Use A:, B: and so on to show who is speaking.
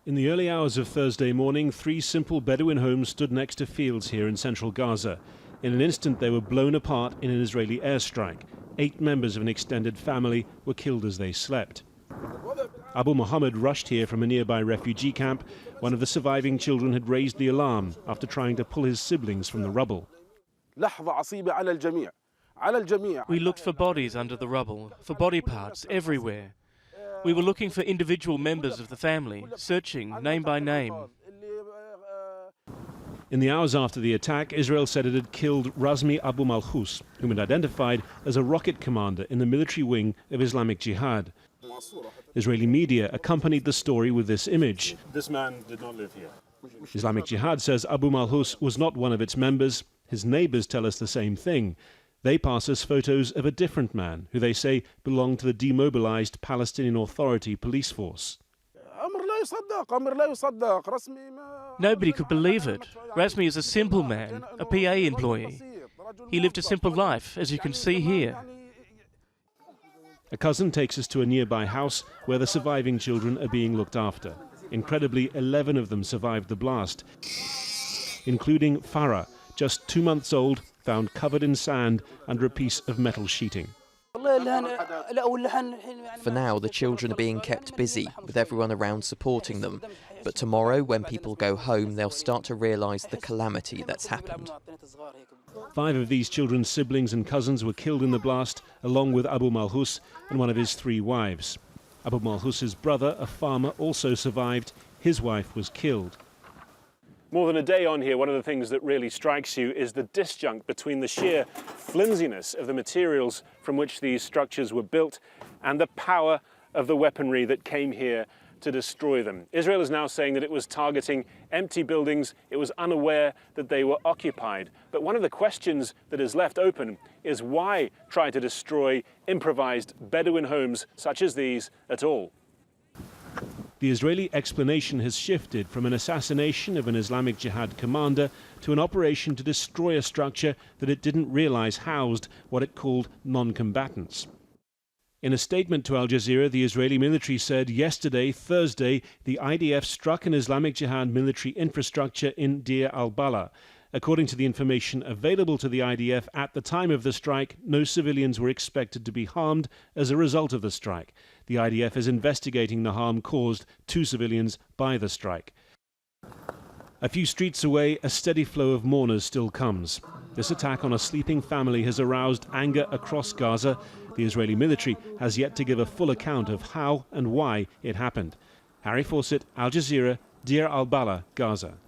A: In the early hours of Thursday morning, 3 simple Bedouin homes stood next to fields here in central Gaza. In an instant, they were blown apart in an Israeli airstrike. 8 members of an extended family were killed as they slept. Abu Mohammed rushed here from a nearby refugee camp. One of the surviving children had raised the alarm after trying to pull his siblings from the rubble.
B: We looked for bodies under the rubble, for body parts everywhere. We were looking for individual members of the family, searching name by name.
A: In the hours after the attack, Israel said it had killed Razmi Abu Malhous, whom it identified as a rocket commander in the military wing of Islamic Jihad. Israeli media accompanied the story with this image.
C: This man did not live here.
A: Islamic Jihad says Abu Malhous was not one of its members. His neighbors tell us the same thing. They pass us photos of a different man who they say belonged to the demobilized Palestinian Authority police force.
B: Nobody could believe it. Razmi is a simple man, a PA employee. He lived a simple life, as you can see here.
A: A cousin takes us to a nearby house where the surviving children are being looked after. Incredibly, 11 of them survived the blast, including Farah, just 2 months old, found covered in sand under a piece of metal sheeting.
D: For now, the children are being kept busy, with everyone around supporting them. But tomorrow, when people go home, they'll start to realise the calamity that's happened.
A: 5 of these children's siblings and cousins were killed in the blast, along with Abu Malhous and one of his 3 wives. Abu Malhous's brother, a farmer, also survived. His wife was killed.
C: More than a day on here, one of the things that really strikes you is the disjunct between the sheer flimsiness of the materials from which these structures were built and the power of the weaponry that came here to destroy them. Israel is now saying that it was targeting empty buildings. It was unaware that they were occupied. But one of the questions that is left open is why try to destroy improvised Bedouin homes such as these at all?
A: The Israeli explanation has shifted from an assassination of an Islamic Jihad commander to an operation to destroy a structure that it didn't realize housed what it called non-combatants. In a statement to Aljazeera, the Israeli military said yesterday, Thursday, the IDF struck an Islamic Jihad military infrastructure in Deir al-BALA. According to the information available to the IDF at the time of the strike, no civilians were expected to be harmed as a result of the strike. The IDF is investigating the harm caused to civilians by the strike. A few streets away, a steady flow of mourners still comes. This attack on a sleeping family has aroused anger across Gaza. The Israeli military has yet to give a full account of how and why it happened. Harry Fawcett, Al Jazeera, Deir al-Bala, Gaza.